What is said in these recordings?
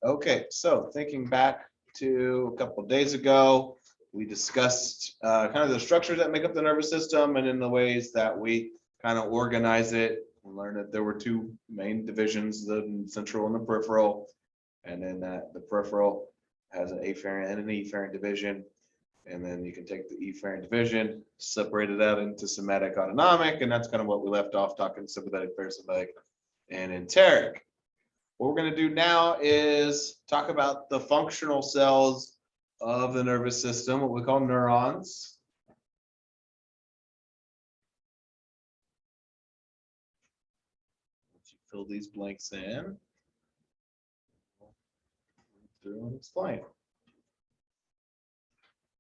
Okay, so thinking back to a couple of days ago, we discussed kind of the structures that make up the nervous system and in the ways that we kind of organize it. We learned that there were two main divisions, the central and the peripheral, and then that the peripheral has an afferent and an efferent division. And then you can take the efferent division, separate it out into somatic, autonomic, and that's kind of what we left off talking sympathetic, parasympathetic, and enteric. What we're going to do now is talk about the functional cells of the nervous system, what we call neurons. Fill these blanks in. Through and explain.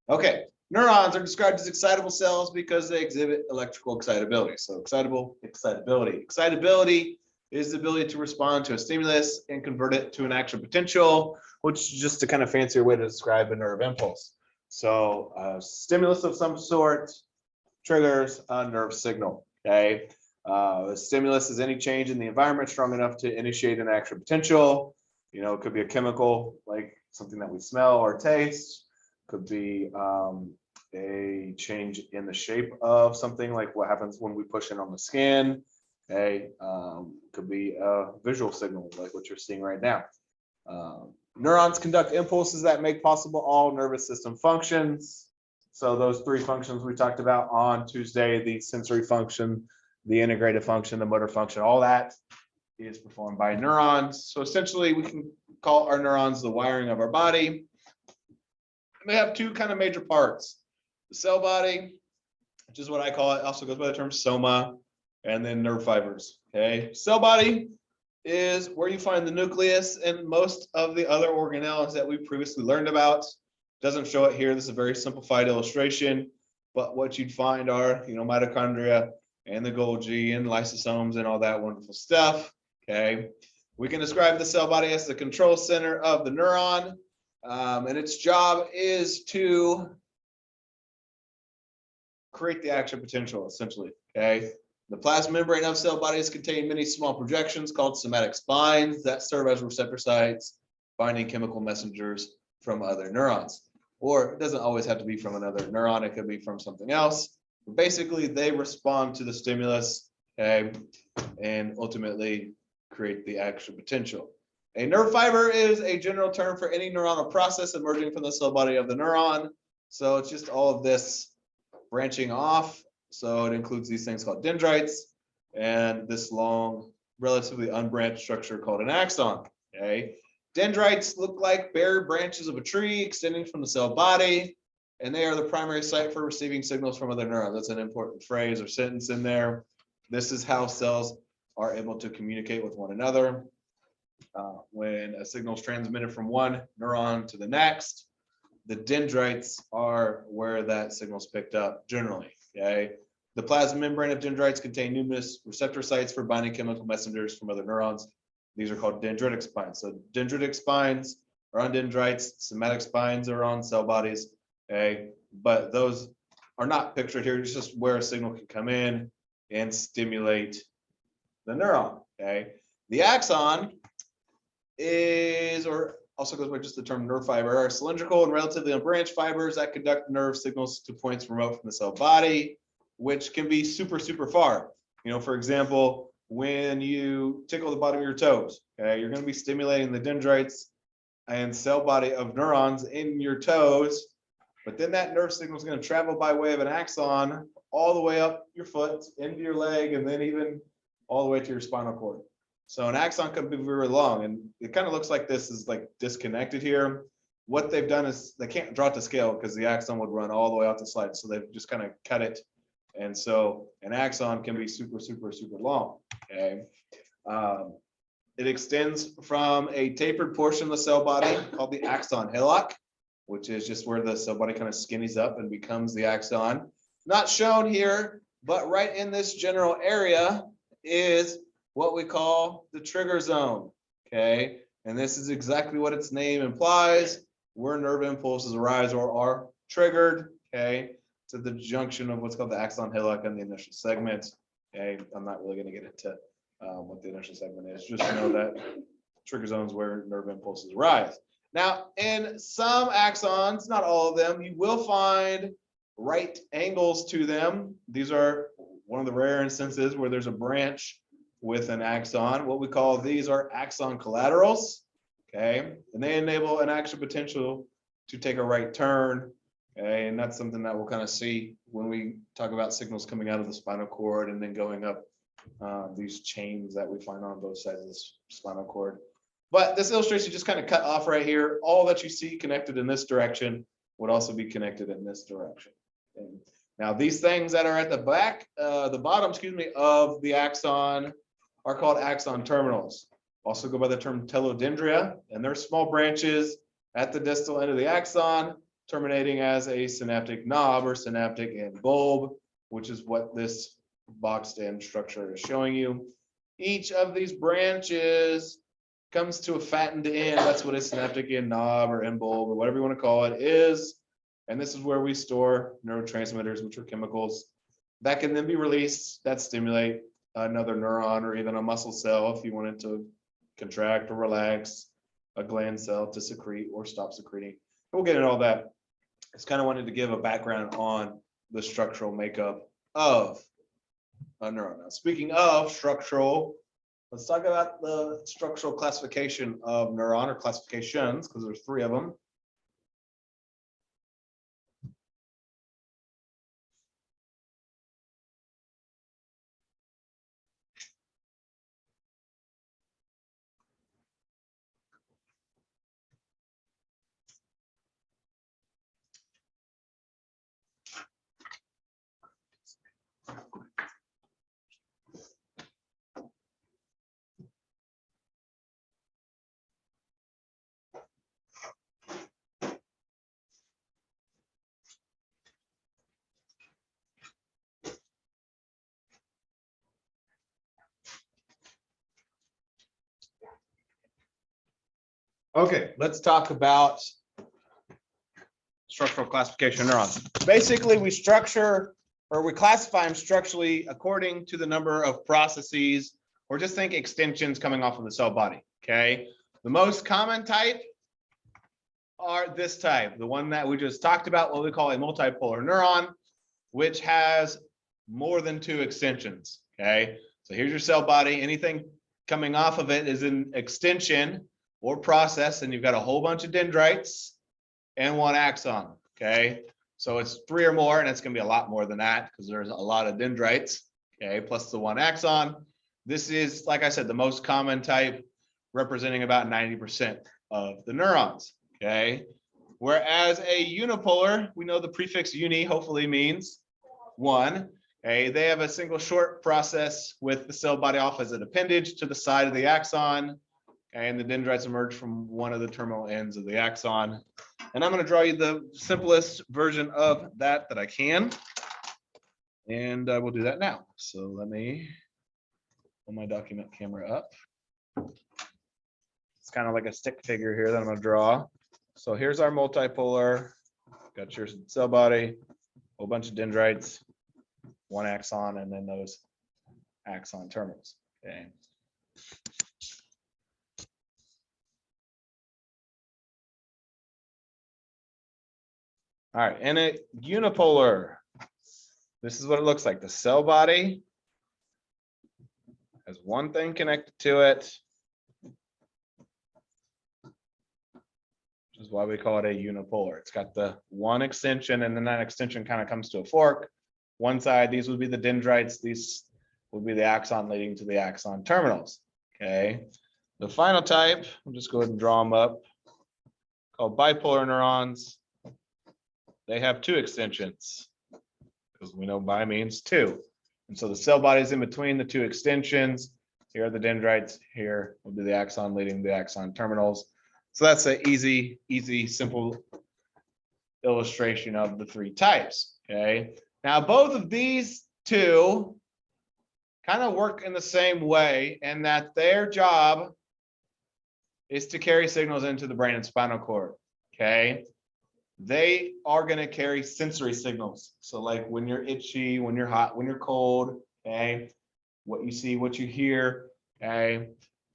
Okay, neurons are described as excitable cells because they exhibit electrical excitability. So excitability is the ability to respond to a stimulus and convert it to an action potential, which is just a kind of fancier way to describe a nerve impulse. So a stimulus of some sort triggers a nerve signal, okay? A stimulus is any change in the environment strong enough to initiate an action potential. You know, it could be a chemical, like something that we smell or taste. Could be a change in the shape of something, like what happens when we push in on the skin. Okay, could be a visual signal, like what you're seeing right now. Neurons conduct impulses that make possible all nervous system functions. So those three functions we talked about on Tuesday, the sensory function, the integrative function, the motor function, all that is performed by neurons. So essentially we can call our neurons the wiring of our body. They have two kind of major parts. The cell body, which is what I call it, also goes by the term soma, and then nerve fibers. Okay, cell body is where you find the nucleus and most of the other organelles that we previously learned about. Doesn't show it here. This is a very simplified illustration, but what you'd find are, you know, mitochondria and the Golgi and lysosomes and all that wonderful stuff. Okay, we can describe the cell body as the control center of the neuron. And its job is to create the action potential, essentially. Okay. The plasma membrane of cell bodies contain many small projections called somatic spines that serve as receptor sites, binding chemical messengers from other neurons. Or it doesn't always have to be from another neuron, it could be from something else. But basically, they respond to the stimulus, okay, and ultimately create the action potential. A nerve fiber is a general term for any neuronal process emerging from the cell body of the neuron. So it's just all of this branching off. So it includes these things called dendrites and this long, relatively unbranched structure called an axon. Okay. Dendrites look like bare branches of a tree extending from the cell body, and they are the primary site for receiving signals from other neurons. That's an important phrase or sentence in there. This is how cells are able to communicate with one another. When a signal is transmitted from one neuron to the next, the dendrites are where that signal is picked up generally. Okay, the plasma membrane of dendrites contain numerous receptor sites for binding chemical messengers from other neurons. These are called dendritic spines. So dendritic spines are on dendrites, somatic spines are on cell bodies. Okay, but those are not pictured here. It's just where a signal can come in and stimulate the neuron. Okay, the axon is, or also goes by just the term nerve fiber, are cylindrical and relatively unbranched fibers that conduct nerve signals to points remote from the cell body, which can be super, super far. You know, for example, when you tickle the bottom of your toes, okay, you're going to be stimulating the dendrites and cell body of neurons in your toes, but then that nerve signal is going to travel by way of an axon all the way up your foot, into your leg, and then even all the way to your spinal cord. So an axon can be very long, and it kind of looks like this is like disconnected here. What they've done is they can't draw it to scale because the axon would run all the way out the slide. So they've just kind of cut it. And so an axon can be super, super, super long. Okay. It extends from a tapered portion of the cell body called the axon hillock, which is just where the cell body kind of skinnies up and becomes the axon. Not shown here, but right in this general area is what we call the trigger zone. Okay, and this is exactly what its name implies, where nerve impulses arise or are triggered. Okay, to the junction of what's called the axon hillock and the initial segment. Okay, I'm not really going to get into what the initial segment is. Just know that trigger zones where nerve impulses arise. Now, in some axons, not all of them, you will find right angles to them. These are one of the rare instances where there's a branch with an axon. What we call these are axon collaterals, okay? And they enable an action potential to take a right turn, okay? And that's something that we'll kind of see when we talk about signals coming out of the spinal cord and then going up these chains that we find on both sides of the spinal cord. But this illustration just kind of cut off right here. All that you see connected in this direction would also be connected in this direction. Okay. Now, these things that are at the back, the bottom, excuse me, of the axon are called axon terminals. Also go by the term telodendria, and they're small branches at the distal end of the axon, terminating as a synaptic knob or synaptic end bulb, which is what this boxed in structure is showing you. Each of these branches comes to a fattened end. That's what a synaptic end knob or end bulb or whatever you want to call it is. And this is where we store neurotransmitters, which are chemicals that can then be released that stimulate another neuron or even a muscle cell if you wanted to contract or relax a gland cell to secrete or stop secreting. We'll get into all that. Just kind of wanted to give a background on the structural makeup of a neuron. Now, speaking of structural, let's talk about the structural classification of neuron, or classifications, because there's 3 of them. Okay, let's talk about structural classification of neurons. Basically, we structure or we classify them structurally according to the number of processes, or just think extensions coming off of the cell body, okay? The most common type are this type, the one that we just talked about, what we call a multipolar neuron, which has more than 2 extensions, okay? So here's your cell body. Anything coming off of it is an extension or process, and you've got a whole bunch of dendrites and 1 axon, okay? So it's 3 or more, and it's gonna be a lot more than that because there's a lot of dendrites, okay, plus the 1 axon. This is, like I said, the most common type, representing about 90% of the neurons, okay? Whereas a unipolar, we know the prefix uni hopefully means 1, okay? They have a single short process with the cell body off as an appendage to the side of the axon, and the dendrites emerge from one of the terminal ends of the axon. And I'm going to draw you the simplest version of that I can. And I will do that now. So let me pull my document camera up. It's kind of like a stick figure here that I'm going to draw. So here's our multipolar. Got your cell body, a whole bunch of dendrites, 1 axon, and then those axon terminals. Okay. All right, and a unipolar, this is what it looks like. The cell body has 1 thing connected to it, which is why we call it a unipolar. It's got the 1 extension, and then that extension kind of comes to a fork. One side, these would be the dendrites, these would be the axon leading to the axon terminals, okay? The final type, I'll just go ahead and draw them up, called bipolar neurons. They have 2 extensions, because we know bi means 2. And so the cell body is in between the 2 extensions. Here are the dendrites. Here will be the axon leading the axon terminals. So that's an easy, simple illustration of the 3 types, okay? Now, both of these 2 kind of work in the same way, and that their job is to carry signals into the brain and spinal cord, okay? They are going to carry sensory signals. So like when you're itchy, when you're hot, when you're cold, okay? What you see, what you hear, okay?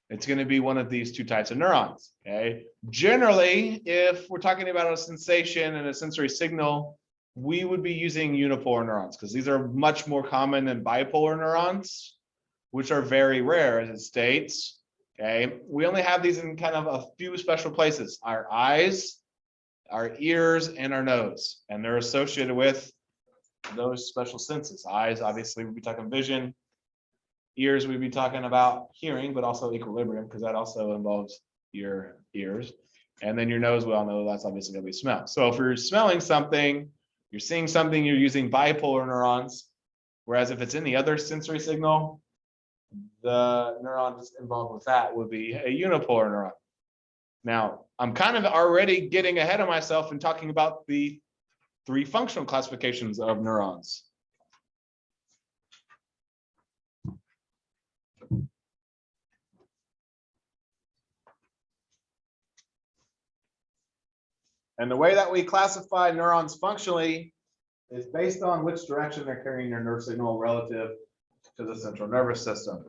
It's going to be one of these two types of neurons. Okay. Generally, if we're talking about a sensation and a sensory signal, we would be using unipolar neurons because these are much more common than bipolar neurons, which are very rare, as it states. Okay. We only have these in kind of a few special places: our eyes, our ears, and our nose. And they're associated with those special senses. Eyes, obviously, we'd be talking vision. Ears, we'd be talking about hearing, but also equilibrium, because that also involves your ears. And then your nose, we all know that's obviously going to be smell. So if you're smelling something, you're seeing something, you're using bipolar neurons. Whereas if it's any other sensory signal, the neurons involved with that would be a unipolar neuron. Now, I'm kind of already getting ahead of myself and talking about the 3 functional classifications of neurons. And the way that we classify neurons functionally is based on which direction they're carrying their nerve signal relative to the central nervous system.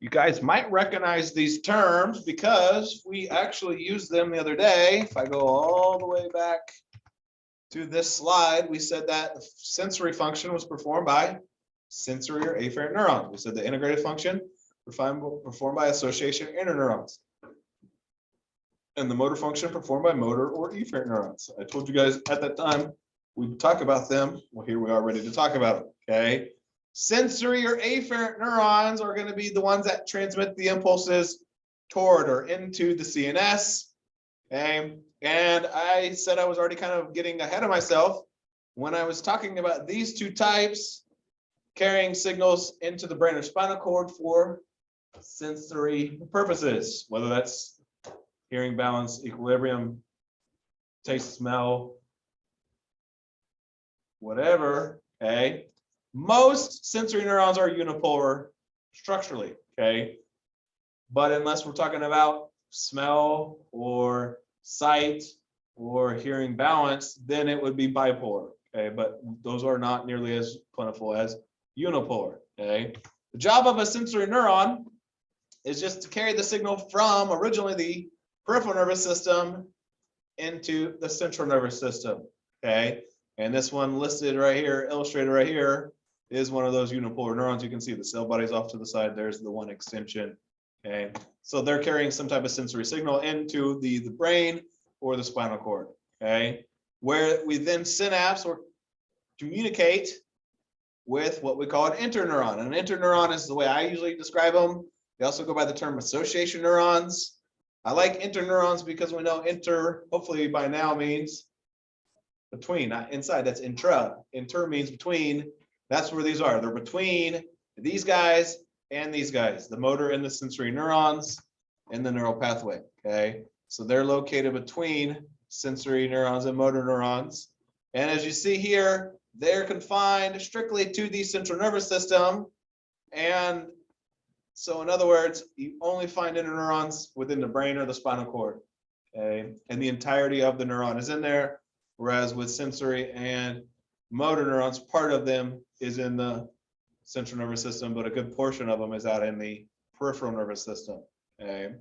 You guys might recognize these terms because we actually used them the other day. If I go all the way back to this slide, we said that the sensory function was performed by sensory or afferent neurons. We said the integrated function performed by association interneurons. And the motor function performed by motor or efferent neurons. I told you guys at that time we'd talk about them. Well, here we are ready to talk about them. Okay. Sensory or afferent neurons are going to be the ones that transmit the impulses toward or into the CNS. Okay. And I said I was already kind of getting ahead of myself when I was talking about these two types carrying signals into the brain or spinal cord for sensory purposes, whether that's hearing, balance, equilibrium, taste, smell, whatever. Okay. Most sensory neurons are unipolar structurally, okay? But unless we're talking about smell or sight or hearing balance, then it would be bipolar, okay? But those are not nearly as plentiful as unipolar, okay? The job of a sensory neuron is just to carry the signal from originally the peripheral nervous system into the central nervous system, okay? And this one listed right here, illustrated right here, is one of those unipolar neurons. You can see the cell body's off to the side. There's the one extension. Okay, so they're carrying some type of sensory signal into the brain or the spinal cord. Okay, where we then synapse or communicate with what we call an interneuron. And an interneuron is the way I usually describe them. They also go by the term association neurons. I like interneurons because we know inter, hopefully by now, means between, not inside. That's intra. Inter means between. That's where these are. They're between these guys and these guys, the motor and the sensory neurons in the neural pathway. Okay, so they're located between sensory neurons and motor neurons. And as you see here, they're confined strictly to the central nervous system. And so in other words, you only find interneurons within the brain or the spinal cord. Okay, and the entirety of the neuron is in there. Whereas with sensory and motor neurons, part of them is in the central nervous system, but a good portion of them is out in the peripheral nervous system. Okay.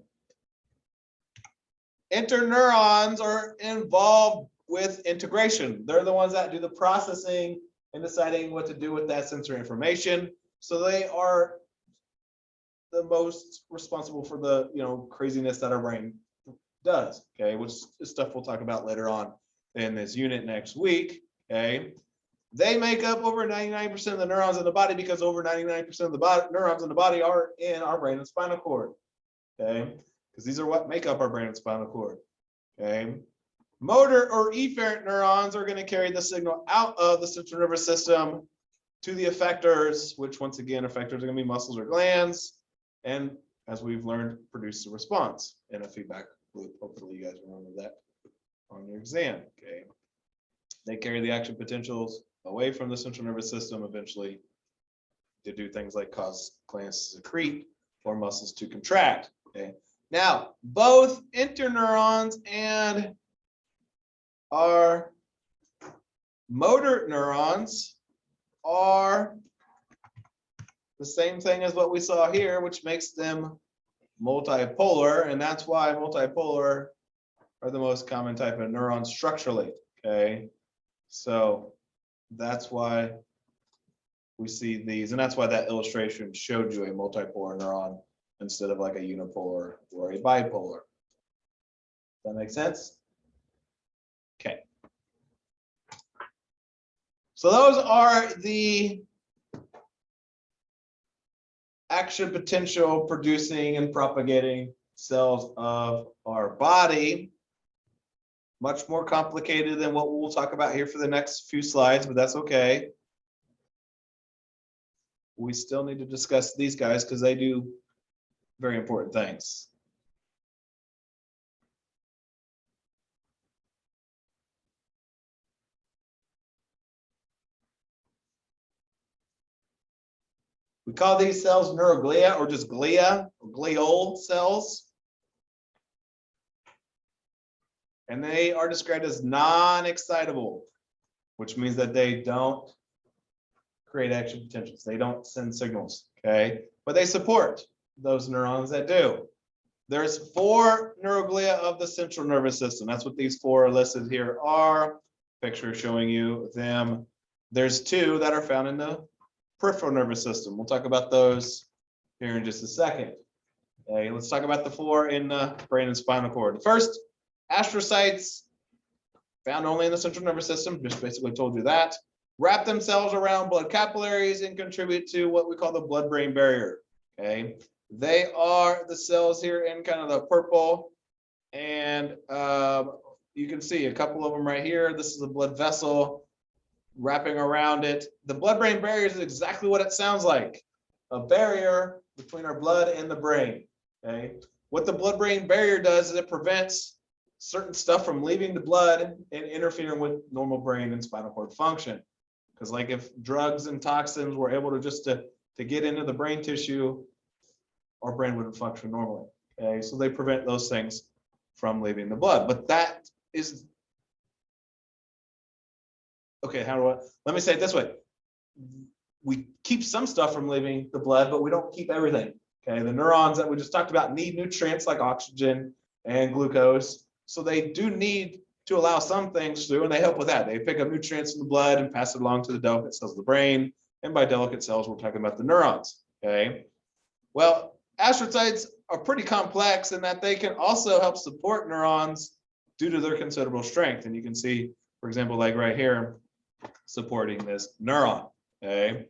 Interneurons are involved with integration. They're the ones that do the processing and deciding what to do with that sensory information. So they are the most responsible for the craziness that our brain does. Okay, which is stuff we'll talk about later on in this unit next week. Okay. They make up over 99% of the neurons in the body because over 99% of the neurons in the body are in our brain and spinal cord. Okay, because these are what make up our brain and spinal cord. Okay, motor or efferent neurons are going to carry the signal out of the central nervous system to the effectors, which once again, effectors are going to be muscles or glands, and as we've learned, produce a response in a feedback loop. Hopefully, you guys remember that on your exam. Okay. They carry the action potentials away from the central nervous system, eventually to do things like cause glands to secrete or muscles to contract. Okay. Now, both interneurons and our motor neurons are the same thing as what we saw here, which makes them multipolar, and that's why multipolar are the most common type of neuron structurally. Okay, so that's why we see these, and that's why that illustration showed you a multipolar neuron instead of like a unipolar or a bipolar. Does that make sense? Okay. So those are the action potential producing and propagating cells of our body. Much more complicated than what we'll talk about here for the next few slides, but that's okay. We still need to discuss these guys because they do very important things. We call these cells neuroglia or just glia or glial cells. And they are described as non-excitable, which means that they don't create action potentials. They don't send signals, okay? But they support those neurons that do. There's 4 neuroglia of the central nervous system. That's what these 4 listed here are. Picture showing you them. There's 2 that are found in the peripheral nervous system. We'll talk about those here in just a second. Okay, let's talk about the 4 in the brain and spinal cord. First, astrocytes, found only in the central nervous system, just basically told you that, wrap themselves around blood capillaries and contribute to what we call the blood-brain barrier. Okay, they are the cells here in kind of the purple, and you can see a couple of them right here. This is a blood vessel wrapping around it. The blood-brain barrier is exactly what it sounds like, a barrier between our blood and the brain. Okay, what the blood-brain barrier does is it prevents certain stuff from leaving the blood and interfering with normal brain and spinal cord function. Because like if drugs and toxins were able to just to get into the brain tissue, our brain wouldn't function normally. Okay, so they prevent those things from leaving the blood. But that is, okay, let me say it this way. We keep some stuff from leaving the blood, but we don't keep everything. Okay, the neurons that we just talked about need nutrients like oxygen and glucose. So they do need to allow some things through, and they help with that. They pick up nutrients in the blood and pass it along to the delicate cells of the brain. And by delicate cells, we're talking about the neurons. Okay. Well, astrocytes are pretty complex in that they can also help support neurons due to their considerable strength. And you can see, for example, like right here, supporting this neuron. Okay.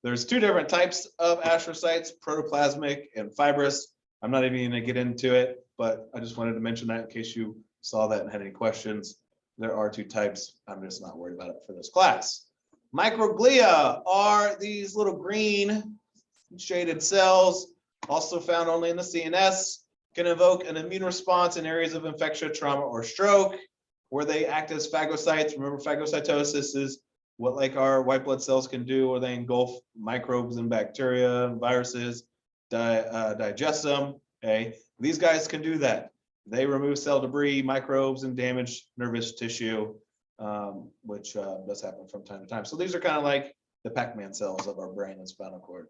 There's 2 different types of astrocytes, protoplasmic and fibrous. I'm not even going to get into it, but I just wanted to mention that in case you saw that and had any questions. There are 2 types. I'm just not worried about it for this class. Microglia are these little green shaded cells, also found only in the CNS, can evoke an immune response in areas of infection, trauma, or stroke, where they act as phagocytes. Remember, phagocytosis is what like our white blood cells can do, where they engulf microbes and bacteria and viruses, digest them. Okay, these guys can do that. They remove cell debris, microbes, and damaged nervous tissue, which does happen from time to time. So these are kind of like the Pac-Man cells of our brain and spinal cord.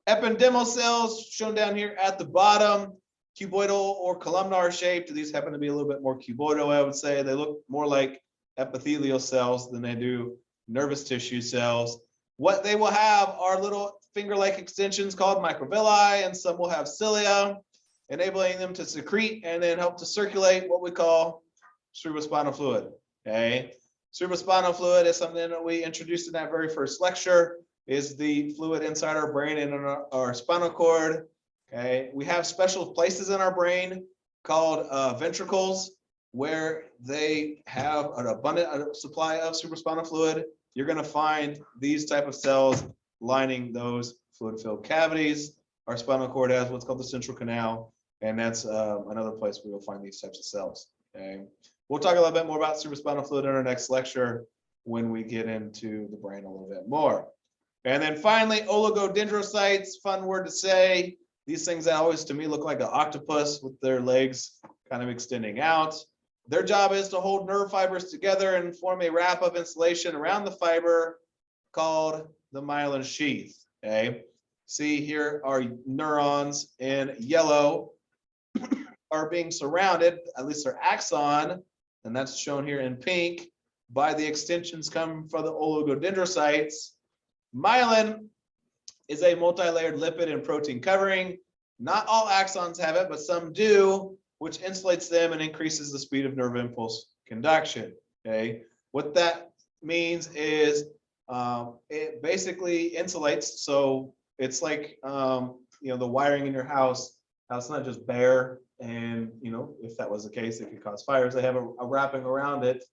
Ependymal cells shown down here at the bottom, cuboidal or columnar shaped. These happen to be a little bit more cuboidal, I would say. They look more like epithelial cells than they do nervous tissue cells. What they will have are little finger-like extensions called microvilli, and some will have cilia, enabling them to secrete and then help to circulate what we call cerebrospinal fluid. Okay, cerebrospinal fluid is something that we introduced in that very first lecture, is the fluid inside our brain and in our spinal cord. Okay, we have special places in our brain called ventricles, where they have an abundant supply of cerebrospinal fluid. You're going to find these type of cells lining those fluid-filled cavities. Our spinal cord has what's called the central canal, and that's another place where you'll find these types of cells. Okay, we'll talk a little bit more about cerebrospinal fluid in our next lecture, when we get into the brain a little bit more. And then finally, oligodendrocytes, fun word to say. These things that always to me look like an octopus with their legs kind of extending out. Their job is to hold nerve fibers together and form a wrap of insulation around the fiber called the myelin sheath. Okay. See, here are neurons in yellow are being surrounded, at least their axon, and that's shown here in pink, by the extensions come from the oligodendrocytes. Myelin is a multi-layered lipid and protein covering. Not all axons have it, but some do, which insulates them and increases the speed of nerve impulse conduction. Okay, what that means is it basically insulates. So it's like the wiring in your house. Now it's not just bare, and if that was the case, it could cause fires. They have a wrapping around it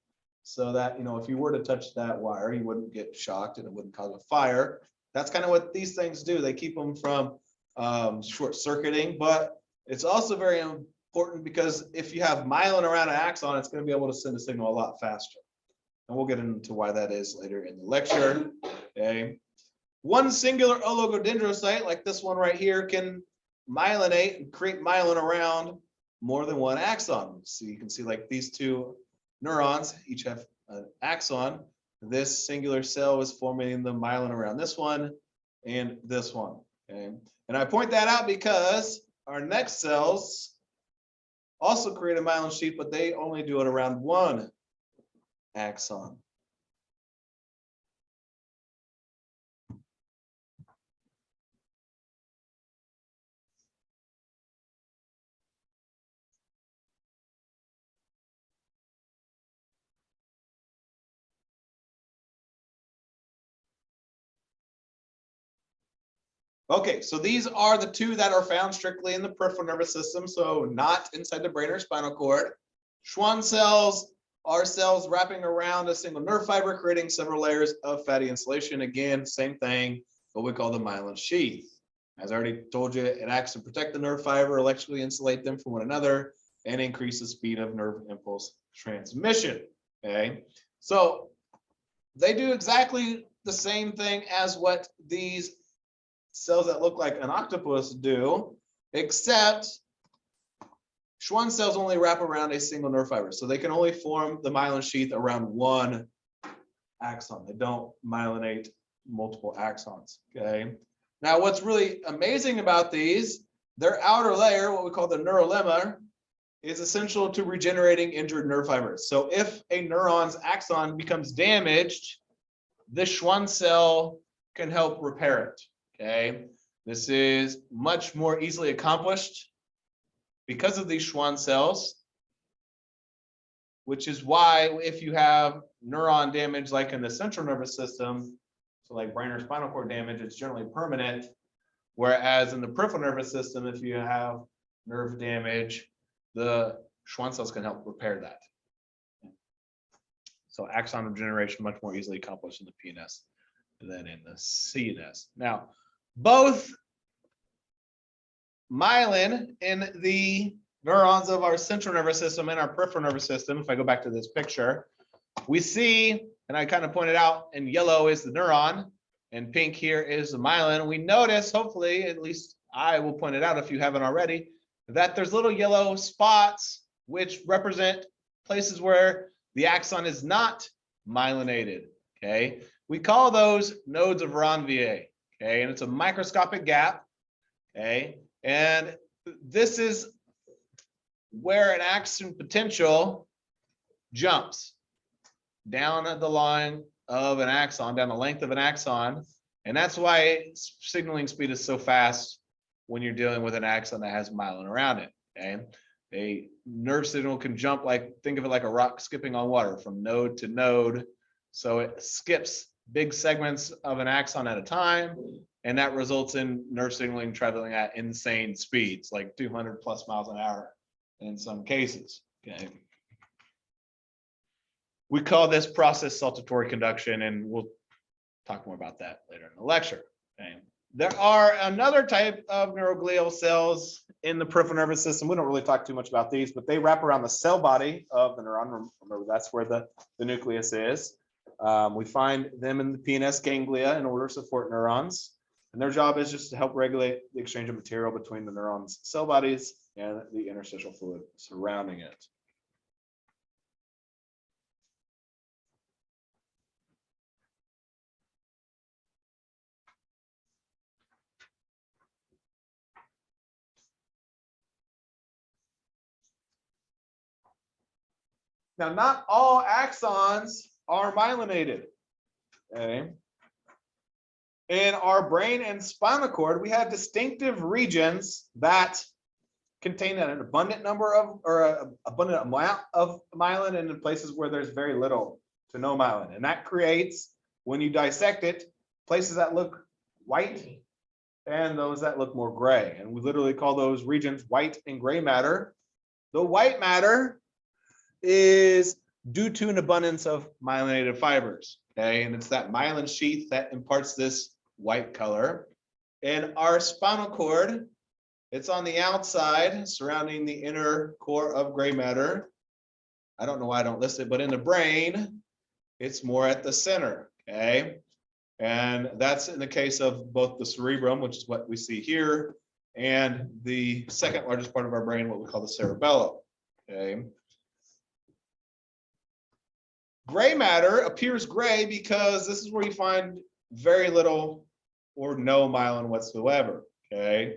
so that if you were to touch that wire, you wouldn't get shocked and it wouldn't cause a fire. That's kind of what these things do. They keep them from short circuiting, but it's also very important because if you have myelin around an axon, it's going to be able to send a signal a lot faster. And we'll get into why that is later in the lecture. Okay. One singular oligodendrocyte, like this one right here, can myelinate and create myelin around more than one axon. So you can see like these two neurons each have an axon. This singular cell is forming the myelin around this one and this one. Okay. And I point that out because our next cells also create a myelin sheath, but they only do it around one axon. Okay, so these are the two that are found strictly in the peripheral nervous system, so not inside the brain or spinal cord. Schwann cells are cells wrapping around a single nerve fiber, creating several layers of fatty insulation. Again, same thing, what we call the myelin sheath. As I already told you, it acts to protect the nerve fiber, electrically insulate them from one another, and increase the speed of nerve impulse transmission. Okay, so they do exactly the same thing as what these cells that look like an octopus do, except Schwann cells only wrap around a single nerve fiber. So they can only form the myelin sheath around one axon. They don't myelinate multiple axons. Okay. Now, what's really amazing about these, their outer layer, what we call the neurolemma, is essential to regenerating injured nerve fibers. So if a neuron's axon becomes damaged, this Schwann cell can help repair it. Okay, this is much more easily accomplished because of these Schwann cells, which is why if you have neuron damage like in the central nervous system, so like brain or spinal cord damage, it's generally permanent, whereas in the peripheral nervous system, if you have nerve damage, the Schwann cells can help repair that. So axon regeneration much more easily accomplished in the PNS than in the CNS. Now, both myelin in the neurons of our central nervous system and our peripheral nervous system, if I go back to this picture, we see, and I kind of pointed out, in yellow is the neuron, and pink here is the myelin. We notice, hopefully, at least I will point it out if you haven't already, that there's little yellow spots which represent places where the axon is not myelinated. Okay, we call those nodes of Ranvier. Okay, and it's a microscopic gap. Okay, and this is where an axon potential jumps down the line of an axon, down the length of an axon, and that's why signaling speed is so fast when you're dealing with an axon that has myelin around it. Okay, a nerve signal can jump like, think of it like a rock skipping on water from node to node, so it skips big segments of an axon at a time, and that results in nerve signaling traveling at insane speeds, like 200 plus miles an hour in some cases. Okay. We call this process saltatory conduction, and we'll talk more about that later in the lecture. Okay. There are another type of neuroglial cells in the peripheral nervous system. We don't really talk too much about these, but they wrap around the cell body of the neuron. Remember, that's where the nucleus is. We find them in the PNS ganglia in order to support neurons. And their job is just to help regulate the exchange of material between the neurons' cell bodies and the interstitial fluid surrounding it. Now, not all axons are myelinated. Okay. In our brain and spinal cord, we have distinctive regions that contain an abundant number of, or an abundant amount of myelin, and in places where there's very little to no myelin. And that creates, when you dissect it, places that look white and those that look more gray. And we literally call those regions white and gray matter. The white matter is due to an abundance of myelinated fibers. Okay, and it's that myelin sheath that imparts this white color. In our spinal cord, it's on the outside surrounding the inner core of gray matter. I don't know why I don't list it, but in the brain, it's more at the center. Okay, and that's in the case of both the cerebrum, which is what we see here, and the second largest part of our brain, what we call the cerebellum. Okay. Gray matter appears gray because this is where you find very little or no myelin whatsoever. Okay.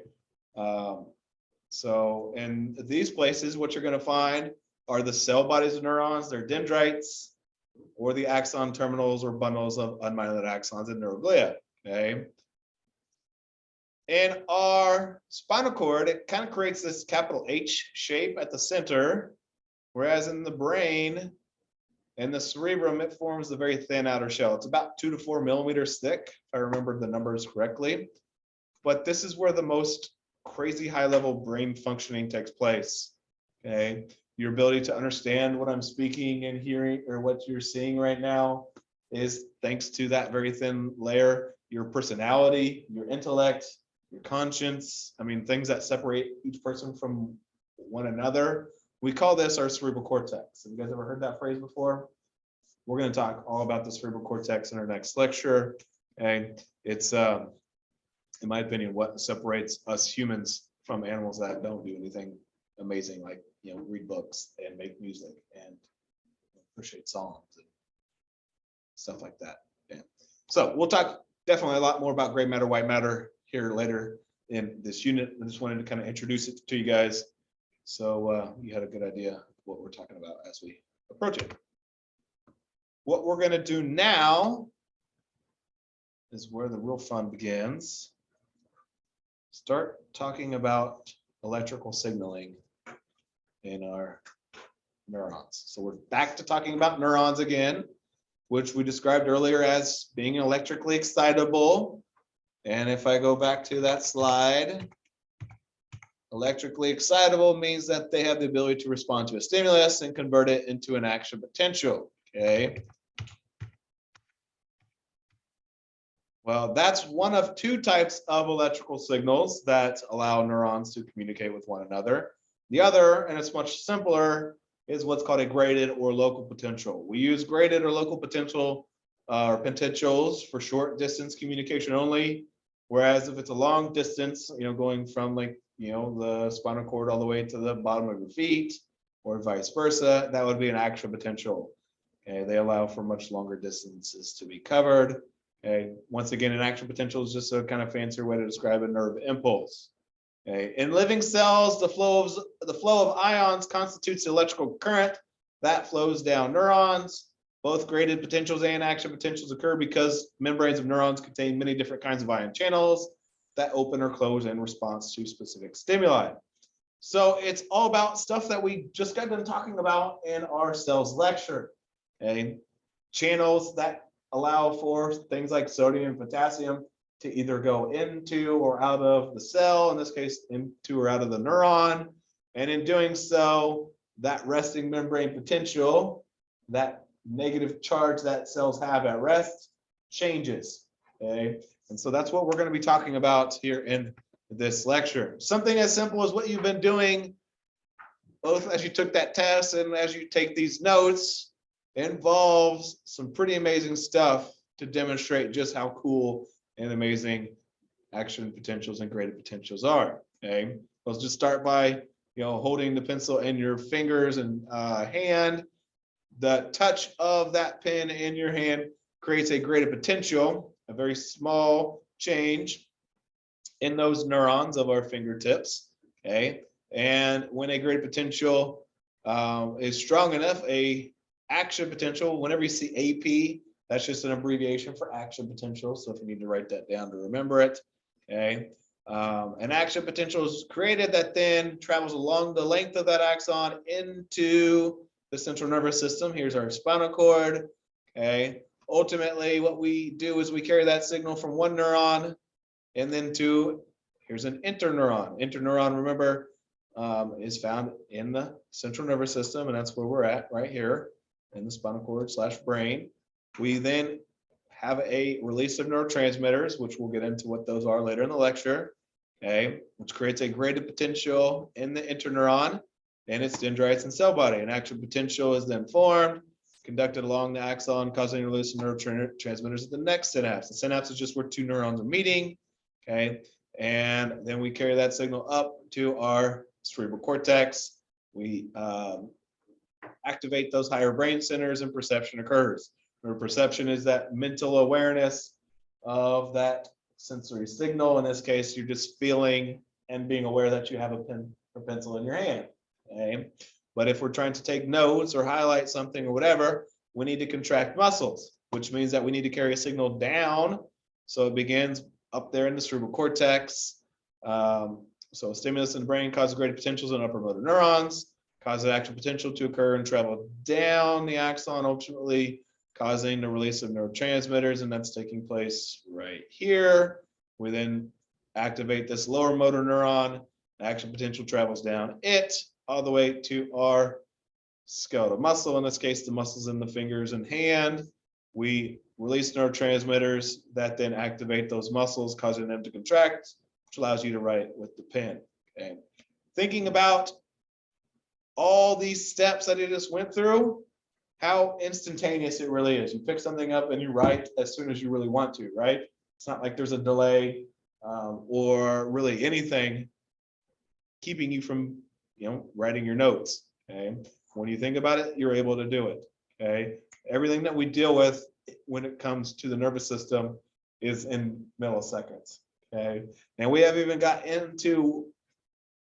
So in these places, what you're going to find are the cell bodies of neurons, their dendrites, or the axon terminals or bundles of unmyelinated axons and neuroglia. Okay. In our spinal cord, it kind of creates this capital H shape at the center, whereas in the brain and the cerebrum, it forms a very thin outer shell. It's about 2 to 4 millimeters thick, if I remember the numbers correctly. But this is where the most crazy high-level brain functioning takes place. Okay, your ability to understand what I'm speaking and hearing, or what you're seeing right now, is thanks to that very thin layer. Your personality, your intellect, your conscience, I mean, things that separate each person from one another. We call this our cerebral cortex. Have you guys ever heard that phrase before? We're going to talk all about the cerebral cortex in our next lecture. And it's, in my opinion, what separates us humans from animals that don't do anything amazing, like, you know, read books and make music and appreciate songs and stuff like that. Yeah. So we'll talk definitely a lot more about gray matter, white matter here later in this unit. I just wanted to kind of introduce it to you guys, so you had a good idea of what we're talking about as we approach it. What we're going to do now is where the real fun begins. Start talking about electrical signaling in our neurons. So we're back to talking about neurons again, which we described earlier as being electrically excitable. And if I go back to that slide, electrically excitable means that they have the ability to respond to a stimulus and convert it into an action potential. Okay. Well, that's one of two types of electrical signals that allow neurons to communicate with one another. The other, and it's much simpler, is what's called a graded or local potential. We use graded or local potential or potentials for short distance communication only. Whereas if it's a long distance, you know, going from, like, you know, the spinal cord all the way to the bottom of your feet, or vice versa, that would be an action potential. Okay, they allow for much longer distances to be covered. Okay, once again, an action potential is just a kind of fancier way to describe a nerve impulse. Okay, in living cells, the flow of ions constitutes the electrical current that flows down neurons. Both graded potentials and action potentials occur because membranes of neurons contain many different kinds of ion channels that open or close in response to specific stimuli. So it's all about stuff that we just got done talking about in our cells lecture. Okay, channels that allow for things like sodium and potassium to either go into or out of the cell, in this case, into or out of the neuron. And in doing so, that resting membrane potential, that negative charge that cells have at rest, changes. Okay, and so that's what we're going to be talking about here in this lecture. Something as simple as what you've been doing, both as you took that test and as you take these notes, involves some pretty amazing stuff to demonstrate just how cool and amazing action potentials and graded potentials are. Okay, let's just start by holding the pencil in your fingers and hand. The touch of that pen in your hand creates a graded potential, a very small change in those neurons of our fingertips. Okay, and when a graded potential is strong enough, a action potential, whenever you see AP, that's just an abbreviation for action potential. So if you need to write that down to remember it, okay. An action potential is created that then travels along the length of that axon into the central nervous system. Here's our spinal cord, okay. Ultimately, what we do is we carry that signal from one neuron and then to, here's an interneuron. Interneuron, remember, is found in the central nervous system, and that's where we're at right here in the spinal cord / brain. We then have a release of neurotransmitters, which we'll get into what those are later in the lecture, okay, which creates a graded potential in the interneuron and its dendrites and cell body. An action potential is then formed, conducted along the axon, causing a release of neurotransmitters at the next synapse. The synapse is just where two neurons are meeting, okay, and then we carry that signal up to our cerebral cortex. We activate those higher brain centers and perception occurs. Perception is that mental awareness of that sensory signal. In this case, you're just feeling and being aware that you have a pen or pencil in your hand. Okay? But if we're trying to take notes or highlight something or whatever, we need to contract muscles, which means that we need to carry a signal down. So it begins up there in the cerebral cortex. So a stimulus in the brain causes graded potentials in upper motor neurons, causes action potential to occur and travel down the axon, ultimately causing the release of neurotransmitters, and that's taking place right here. We then activate this lower motor neuron. Action potential travels down it all the way to our skeletal muscle. In this case, the muscles in the fingers and hand. We release neurotransmitters that then activate those muscles, causing them to contract, which allows you to write with the pen. Okay. Thinking about all these steps that I just went through, how instantaneous it really is. You pick something up and you write as soon as you really want to, right? It's not like there's a delay or really anything keeping you from, writing your notes. Okay, when you think about it, you're able to do it. Okay, everything that we deal with when it comes to the nervous system is in milliseconds. Okay, and we haven't even got into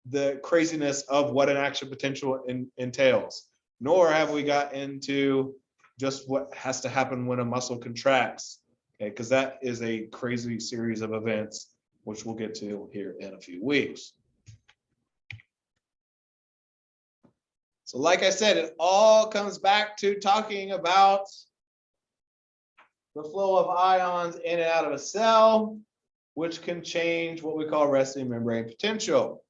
the craziness of what an action potential entails, nor have we got into just what has to happen when a muscle contracts, okay, because that is a crazy series of events, which we'll get to here in a few weeks. So like I said, it all comes back to talking about the flow of ions in and out of a cell, which can change what we call resting membrane potential.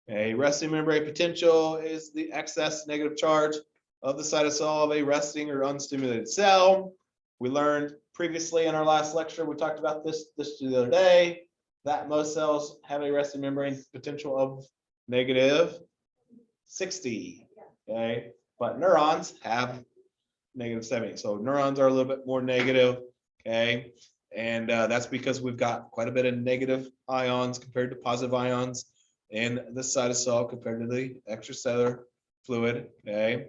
A resting membrane potential is the excess negative charge of the cytosol of a resting or unstimulated cell. We learned previously in our last lecture, we talked about this the other day, that most cells have a resting membrane potential of negative 60. Okay, but neurons have negative 70. So neurons are a little bit more negative. Okay, and that's because we've got quite a bit of negative ions compared to positive ions in the cytosol compared to the extracellular fluid. Okay,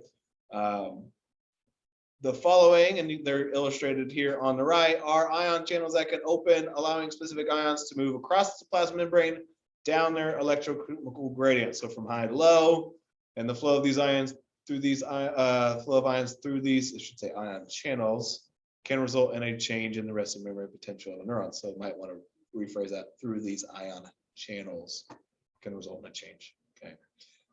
the following, and they're illustrated here on the right, are ion channels that can open, allowing specific ions to move across the plasma membrane down their electrochemical gradient. So from high to low, and the flow of these ions through these I should say ion channels, can result in a change in the resting membrane potential of a neuron. So you might want to rephrase that: through these ion channels can result in a change. Okay,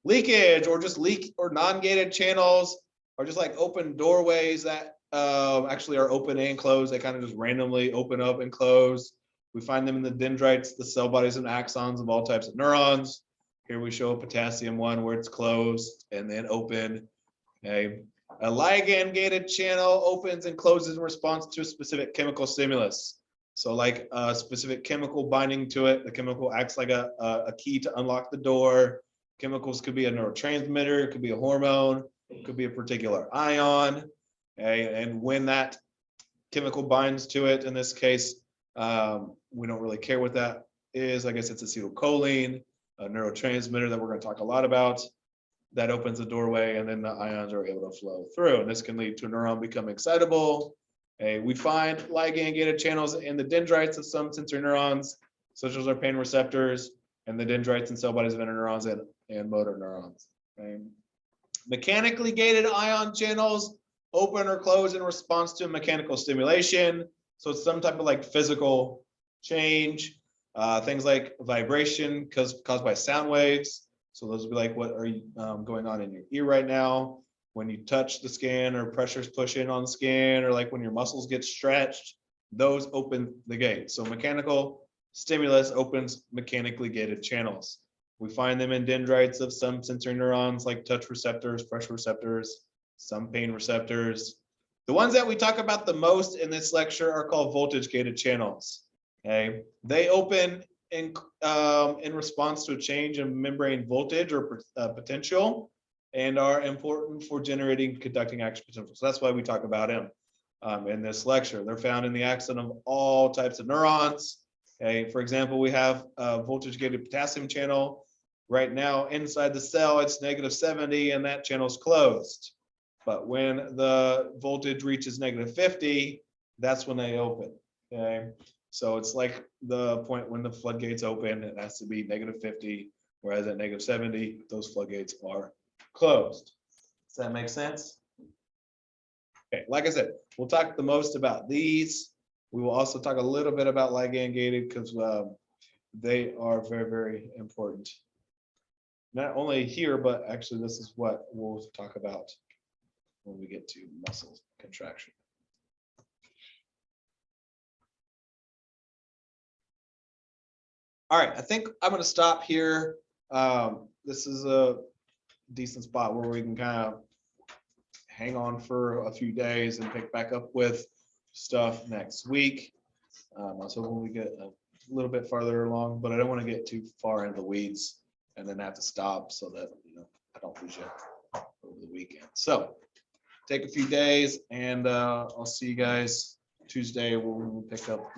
leakage or just leak or non-gated channels are just like open doorways that actually are open and closed. They kind of just randomly open up and close. We find them in the dendrites, the cell bodies and axons of all types of neurons. Here we show a potassium one where it's closed and then open. Okay. A ligand-gated channel opens and closes in response to a specific chemical stimulus. So like a specific chemical binding to it, the chemical acts like a key to unlock the door. Chemicals could be a neurotransmitter, it could be a hormone, it could be a particular ion. Okay, and when that chemical binds to it, in this case, we don't really care what that is. I guess it's acetylcholine, a neurotransmitter that we're going to talk a lot about. That opens the doorway, and then the ions are able to flow through. And this can lead to a neuron becoming excitable. We find ligand-gated channels in the dendrites of some sensory neurons, such as our pain receptors, and the dendrites and cell bodies of interneurons and motor neurons. Okay. Mechanically gated ion channels open or close in response to mechanical stimulation. So it's some type of like physical change, things like vibration caused by sound waves. So those would be like what are going on in your ear right now when you touch the skin or pressures push in on the skin, or like when your muscles get stretched, those open the gate. So mechanical stimulus opens mechanically gated channels. We find them in dendrites of some sensory neurons like touch receptors, pressure receptors, some pain receptors. The ones that we talk about the most in this lecture are called voltage gated channels. Okay, they open in response to a change in membrane voltage or potential, and are important for generating conducting action potential. So that's why we talk about them in this lecture. They're found in the axon of all types of neurons. Okay, for example, we have a voltage gated potassium channel. Right now inside the cell, it's -70 and that channel is closed. But when the voltage reaches -50, that's when they open. Okay, so it's like the point when the floodgates open, it has to be -50, whereas at -70, those floodgates are closed. Does that make sense? Okay, like I said, we'll talk the most about these. We will also talk a little bit about ligand gated because they are very, very important. Not only here, but actually this is what we'll talk about when we get to muscle contraction. All right, I think I'm going to stop here. This is a decent spot where we can kind of hang on for a few days and pick back up with stuff next week. So when we get a little bit farther along, but I don't want to get too far into the weeds and then have to stop so that I don't lose you over the weekend. So take a few days, and I'll see you guys Tuesday when we pick up